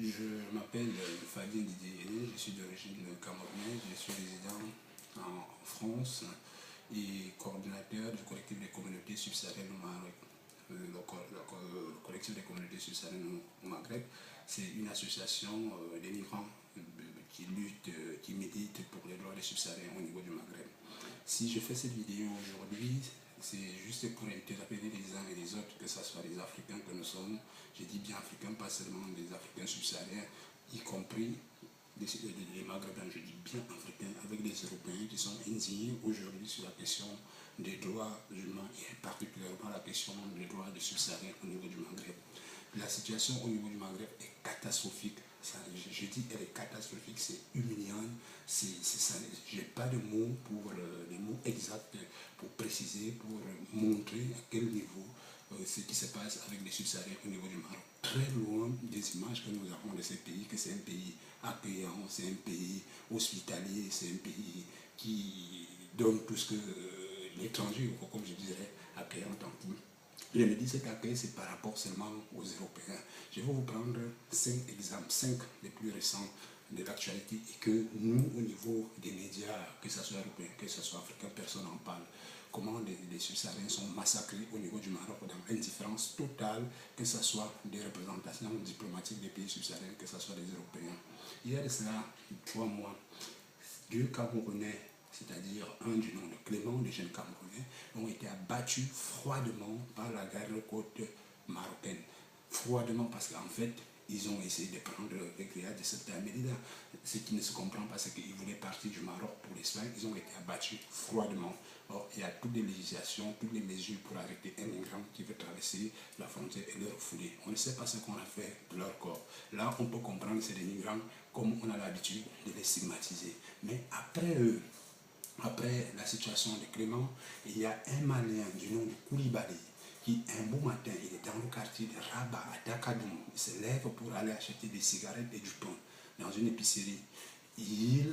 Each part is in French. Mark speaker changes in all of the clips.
Speaker 1: Je m'appelle Fabien Didier, je suis d'origine camerounaise, je suis résident en France et coordinateur du collectif des communautés subsahariennes au Maroc. Le collectif des communautés subsahariennes au Maghreb, c'est une association des migrants qui lutte, qui milite pour les droits des subsahariens au niveau du Maghreb. Si je fais cette vidéo aujourd'hui, c'est juste pour interpeller les uns et les autres, que ce soit les Africains que nous sommes, je dis bien Africains, pas seulement des Africains subsahariens, y compris les Maghrébins, je dis bien Africains, avec les Européens qui sont indignés aujourd'hui sur la question des droits humains et particulièrement la question des droits des subsahariens au niveau du Maghreb. La situation au niveau du Maghreb est catastrophique. Je dis elle est catastrophique, c'est humiliant, je n'ai pas de mots pour les mots exacts pour préciser, pour montrer à quel niveau ce qui se passe avec les subsahariens au niveau du Maroc. Très loin des images que nous avons de ces pays, que c'est un pays accueillant, c'est un pays hospitalier, c'est un pays qui donne tout ce que l'étranger, comme je dirais, accueillant en tout. Je me dis cet accueil, c'est par rapport seulement aux Européens. Je vais vous prendre 5 exemples, 5 les plus récents de l'actualité et que nous, au niveau des médias, que ce soit européens, que ce soit africains, personne n'en parle. Comment les subsahariens sont massacrés au niveau du Maroc dans l'indifférence totale, que ce soit des représentations diplomatiques des pays subsahariens, que ce soit des Européens. Il y a de cela 3 mois, 2 Camerounais, c'est-à-dire un du nom de Clément, des jeunes Camerounais, ont été abattus froidement par la garde-côte marocaine. Froidement parce qu'en fait, ils ont essayé de prendre le grillage de cette Médina. Ce qui ne se comprend pas, c'est qu'ils voulaient partir du Maroc pour l'Espagne. Ils ont été abattus froidement. Or, il y a toutes les législations, toutes les mesures pour arrêter un migrant qui veut traverser la frontière et le refouler. On ne sait pas ce qu'on a fait de leur corps. Là, on peut comprendre que c'est des migrants comme on a l'habitude de les stigmatiser. Mais après eux, après la situation de Clément, il y a un Malien du nom de Koulibaly qui, un beau matin, il est dans le quartier de Rabat, à Dakadoum. Il se lève pour aller acheter des cigarettes et du pain dans une épicerie. Il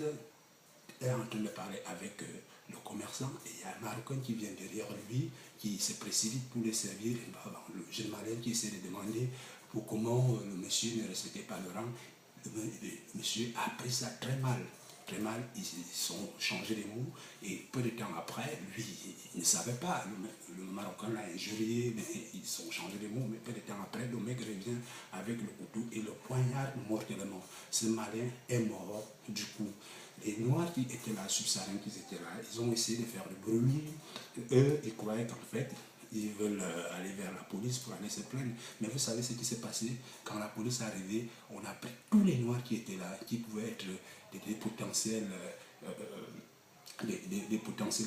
Speaker 1: est en train de parler avec le commerçant et il y a un Marocain qui vient derrière lui, qui se précipite pour le servir. Le jeune Malien qui essaie de demander pour comment le monsieur ne respectait pas le rang. Le monsieur a pris ça très mal. Très mal, ils ont changé les mots et peu de temps après, lui, il ne savait pas, le Marocain l'a injurié, mais ils ont changé les mots, mais peu de temps après, le mec revient avec le couteau et le poignarde mortellement. Ce Malien est mort du coup. Les Noirs qui étaient là, subsahariens qui étaient là, ils ont essayé de faire du bruit. Eux, ils croyaient qu'en fait, ils veulent aller vers la police pour aller se plaindre. Mais vous savez ce qui s'est passé? Quand la police est arrivée, on a pris tous les Noirs qui étaient là, qui pouvaient être des potentiels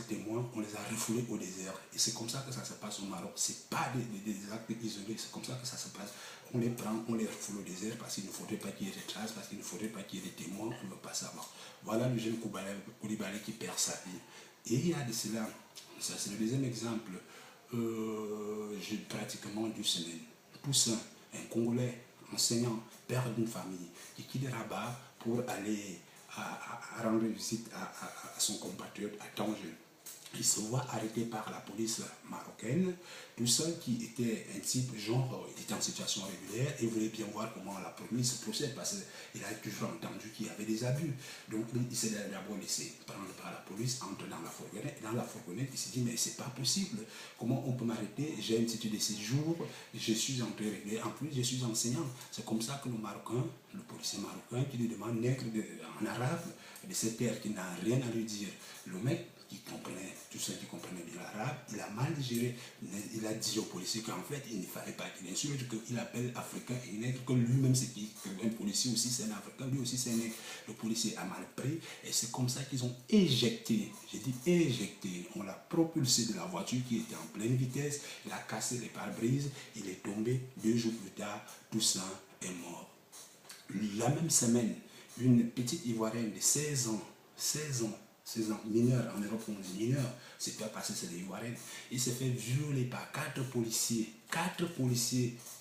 Speaker 1: témoins, on les a refoulés au désert. Et c'est comme ça que ça se passe au Maroc. Ce n'est pas des actes isolés, c'est comme ça que ça se passe. On les prend, on les refoule au désert parce qu'il ne faudrait pas qu'il y ait des traces, parce qu'il ne faudrait pas qu'il y ait des témoins, on ne veut pas savoir. Voilà le jeune Koulibaly qui perd sa vie. Et il y a de cela, ça c'est le deuxième exemple, j'ai pratiquement 2 semaines. Toussaint, un Congolais enseignant, père d'une famille, qui quitte Rabat pour aller à rendre visite à son compatriote à Tanger. Il se voit arrêté par la police marocaine, tout seul qui était un type, genre, il était en situation régulière et voulait bien voir comment la police procède parce qu'il a toujours entendu qu'il y avait des abus. Donc il s'est d'abord laissé prendre par la police, entre dans la fourgonnette. Et dans la fourgonnette, il s'est dit, mais c'est pas possible. Comment on peut m'arrêter? J'ai un titre de séjour, je suis en train régulier, en plus je suis enseignant. C'est comme ça que le Marocain, le policier marocain, qui lui demande nègre en arabe, de cette terre qui n'a rien à lui dire. Le mec, qui comprenait, tout ceux qui comprenaient bien l'arabe, il a mal digéré. Il a dit aux policiers qu'en fait, il ne fallait pas qu'il insulte, qu'il appelle africain et nègre, que lui-même c'est qui, un policier aussi c'est un africain, lui aussi c'est un nègre. Le policier a mal pris et c'est comme ça qu'ils ont éjecté, j'ai dit éjecté, on l'a propulsé de la voiture qui était en pleine vitesse, il a cassé les pare-brises, il est tombé, 2 jours plus tard, Toussaint est mort. La même semaine, une petite Ivoirienne de 16 ans, 16 ans, mineur, en Europe on est mineur, c'est pas parce que c'est des Ivoiriens. Il s'est fait violer par 4 policiers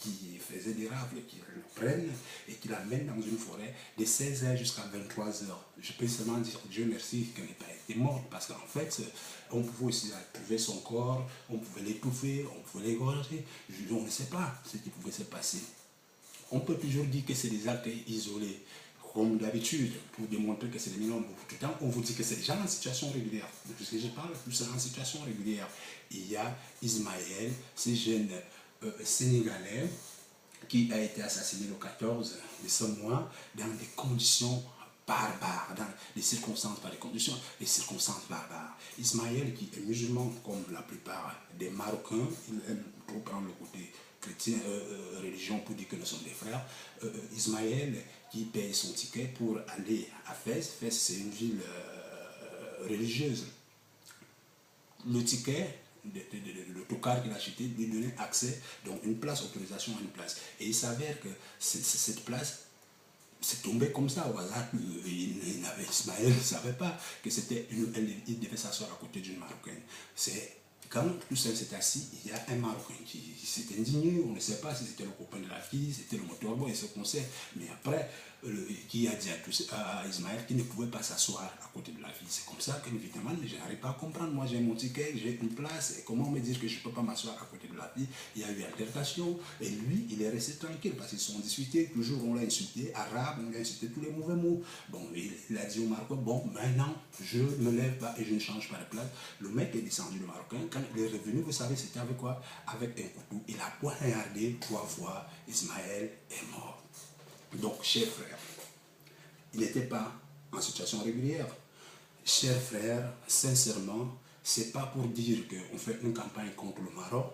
Speaker 1: qui faisaient des rafles, qui le prennent et qui l'amènent dans une forêt de 16h jusqu'à 23h. Je peux seulement dire Dieu merci qu'elle n'ait pas été morte, parce qu'en fait, on pouvait aussi trouver son corps, on pouvait l'étouffer, on pouvait l'égorger, on ne sait pas ce qui pouvait se passer. On peut toujours dire que c'est des actes isolés, comme d'habitude, pour démontrer que c'est des millions. Tout le temps, on vous dit que c'est des gens en situation régulière. Puisque je parle plus en situation régulière. Il y a Ismaël, ce jeune Sénégalais, qui a été assassiné le 14 de ce mois dans des conditions barbares, dans des circonstances, pas des conditions, des circonstances barbares. Ismaël, qui est musulman comme la plupart des Marocains, il aime trop prendre le côté chrétien, religion pour dire que nous sommes des frères. Ismaël qui paye son ticket pour aller à Fès. Fès, c'est une ville religieuse. Le ticket, le tocard qu'il a acheté lui donnait accès, donc une place, autorisation à une place. Et il s'avère que cette place, c'est tombé comme ça au hasard. Ismaël ne savait pas que c'était il devait s'asseoir à côté d'une Marocaine. Quand tout seul s'est assis, il y a un Marocain qui s'est indigné. On ne sait pas si c'était le copain de la fille, c'était le motorboy, ce qu'on sait. Mais après, qui a dit à Ismaël qu'il ne pouvait pas s'asseoir à côté de la fille. C'est comme ça qu'évidemment, je n'arrive pas à comprendre. Moi, j'ai mon ticket, j'ai une place. Et comment me dire que je ne peux pas m'asseoir à côté de la fille? Il y a eu altercation. Et lui, il est resté tranquille parce qu'ils sont discutés. Toujours, on l'a insulté, arabe, on l'a insulté tous les mauvais mots. Bon, il a dit au Marocain, bon, maintenant, je ne me lève pas et je ne change pas de place. Le mec est descendu, le Marocain. Quand il est revenu, vous savez, c'était avec quoi? Avec un couteau. Il a poignardé 3 fois. Ismaël est mort. Donc, chers frères, il n'était pas en situation régulière. Chers frères, sincèrement, ce n'est pas pour dire qu'on fait une campagne contre le Maroc,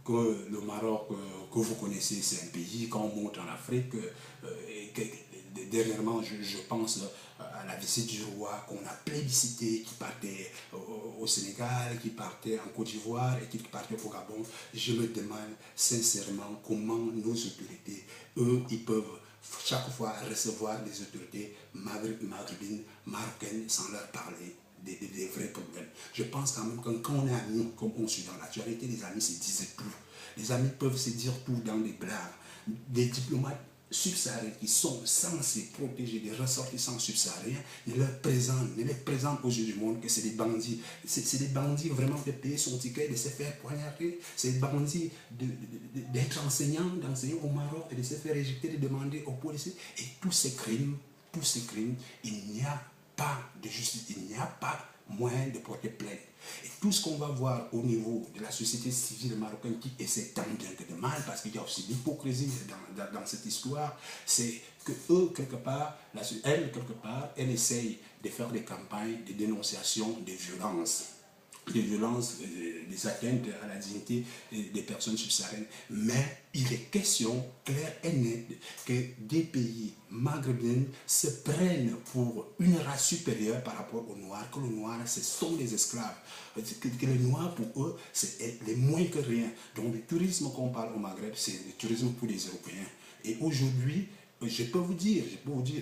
Speaker 1: que le Maroc que vous connaissez, c'est un pays, quand on monte en Afrique, dernièrement, je pense à la visite du roi qu'on a plébiscité, qui partait au Sénégal, qui partait en Côte d'Ivoire et qui partait au Gabon. Je me demande sincèrement comment nos autorités, eux, ils peuvent chaque fois recevoir des autorités maghrébines, marocaines, sans leur parler des vrais problèmes. Je pense quand même que quand on est amis, comme on suit dans l'actualité, les amis se disent tout. Les amis peuvent se dire tout dans des blagues. Des diplomates subsahariens qui sont censés protéger des ressortissants subsahariens ne les présentent aux yeux du monde que c'est des bandits. C'est des bandits vraiment de payer son ticket, de se faire poignarder. C'est des bandits d'être enseignants, d'enseigner au Maroc et de se faire éjecter, de demander aux policiers. Et tous ces crimes, il n'y a pas de justice, il n'y a pas moyen de porter plainte. Et tout ce qu'on va voir au niveau de la société civile marocaine qui essaie tant bien que de mal, parce qu'il y a aussi l'hypocrisie dans cette histoire, c'est que eux, quelque part, elle essaye de faire des campagnes de dénonciation des violences, des atteintes à la dignité des personnes subsahariennes. Mais il est question, claire et nette, que des pays maghrébins se prennent pour une race supérieure par rapport aux Noirs, que les Noirs, ce sont des esclaves, que les Noirs, pour eux, c'est les moins que rien. Donc le tourisme qu'on parle au Maghreb, c'est le tourisme pour les Européens. Et aujourd'hui, je peux vous dire,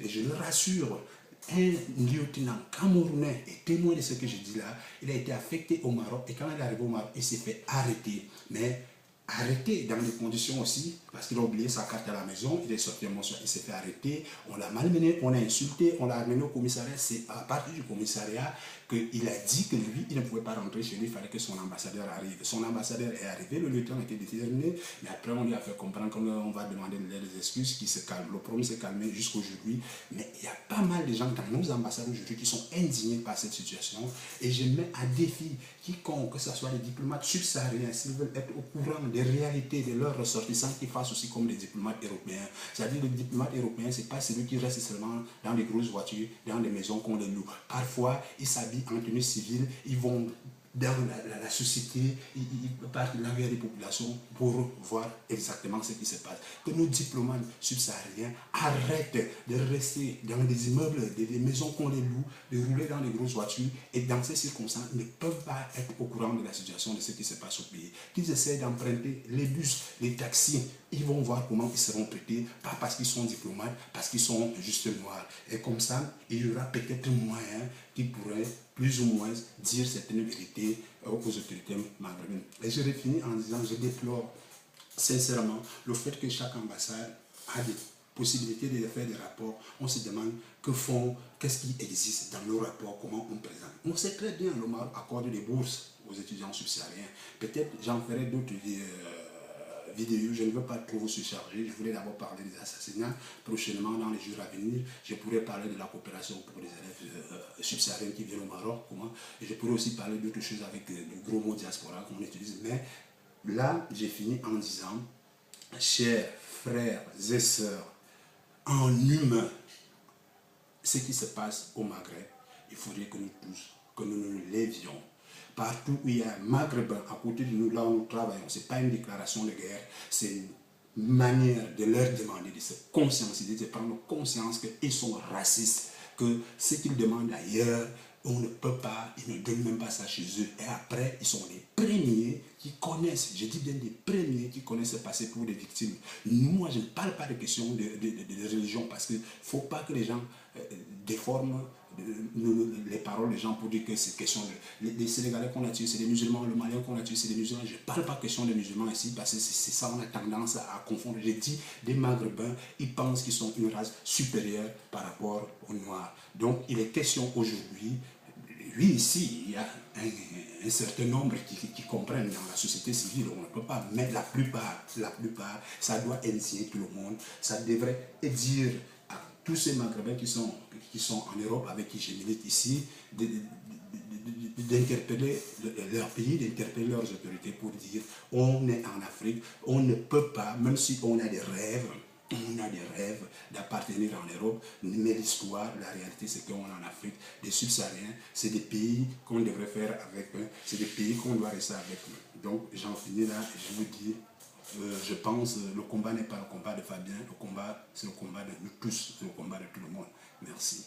Speaker 1: et je le rassure, un lieutenant camerounais est témoin de ce que je dis là. Il a été affecté au Maroc et quand il est arrivé au Maroc, il s'est fait arrêter. Mais arrêté dans des conditions aussi, parce qu'il a oublié sa carte à la maison, il est sorti un mois, il s'est fait arrêter, on l'a malmené, on l'a insulté, on l'a amené au commissariat. C'est à partir du commissariat qu'il a dit que lui, il ne pouvait pas rentrer chez lui, il fallait que son ambassadeur arrive. Son ambassadeur est arrivé, le lieutenant était déterminé, mais après on lui a fait comprendre qu'on va demander des excuses, qu'il se calme. Le problème s'est calmé jusqu'aujourd'hui, mais il y a pas mal de gens dans nos ambassades aujourd'hui qui sont indignés par cette situation, et je mets à défi quiconque, que ce soit les diplomates subsahariens, s'ils veulent être au courant des réalités de leurs ressortissants, qu'ils fassent aussi comme les diplomates européens. C'est-à-dire le diplomate européen, ce n'est pas celui qui reste seulement dans des grosses voitures, dans des maisons qu'on les loue. Parfois, ils s'habillent en tenue civile, ils vont dans la société, ils partent vers les populations pour voir exactement ce qui se passe. Que nos diplomates subsahariens arrêtent de rester dans des immeubles, des maisons qu'on les loue, de rouler dans des grosses voitures, et dans ces circonstances, ils ne peuvent pas être au courant de la situation de ce qui se passe au pays. Qu'ils essaient d'emprunter les bus, les taxis, ils vont voir comment ils seront traités, pas parce qu'ils sont diplomates, parce qu'ils sont juste noirs. Et comme ça, il y aura peut-être un moyen qui pourrait plus ou moins dire certaines vérités aux autorités maghrébines. Et je finis en disant, je déplore sincèrement le fait que chaque ambassade a des possibilités de faire des rapports. On se demande que font, qu'est-ce qui existe dans nos rapports, comment on présente. On sait très bien, le Maroc accorde des bourses aux étudiants subsahariens. Peut-être j'en ferai d'autres vidéos, je ne veux pas trop vous surcharger. Je voulais d'abord parler des assassinats. Prochainement, dans les jours à venir, je pourrais parler de la coopération pour les élèves subsahariens qui viennent au Maroc. Comment. Et je pourrais aussi parler d'autres choses avec le gros mot diaspora qu'on utilise. Mais là, j'ai fini en disant, chers frères et sœurs, en humain, ce qui se passe au Maghreb, il faudrait que nous tous, que nous nous lévions. Partout où il y a un Maghrébin à côté de nous, là où nous travaillons, ce n'est pas une déclaration de guerre, c'est une manière de leur demander de se conscientiser, de prendre conscience qu'ils sont racistes, que ce qu'ils demandent ailleurs, on ne peut pas, ils ne donnent même pas ça chez eux. Et après, ils sont les premiers qui connaissent, je dis bien les premiers qui connaissent ce passé pour des victimes. Moi, je ne parle pas de questions de religion parce qu'il ne faut pas que les gens déforment les paroles des gens pour dire que c'est question de... Les Sénégalais qu'on a tués, c'est des musulmans, le Malien qu'on a tué, c'est des musulmans. Je ne parle pas question des musulmans ici parce que c'est ça, on a tendance à confondre. J'ai dit des Maghrébins, ils pensent qu'ils sont une race supérieure par rapport aux Noirs. Donc, il est question aujourd'hui... Oui, ici, il y a un certain nombre qui comprennent dans la société civile, on ne peut pas, mais la plupart, ça doit initier tout le monde. Ça devrait dire à tous ces Maghrébins qui sont en Europe, avec qui je milite ici, d'interpeller leur pays, d'interpeller leurs autorités pour dire on est en Afrique, on ne peut pas, même si on a des rêves, d'appartenir en Europe, mais l'histoire, la réalité, c'est qu'on est en Afrique. Des subsahariens, c'est des pays qu'on devrait faire avec eux, c'est des pays qu'on doit rester avec eux. Donc, j'en finis là, et je vous dis, je pense, le combat n'est pas le combat de Fabien, le combat, c'est le combat de nous tous, c'est le combat de tout le monde. Merci.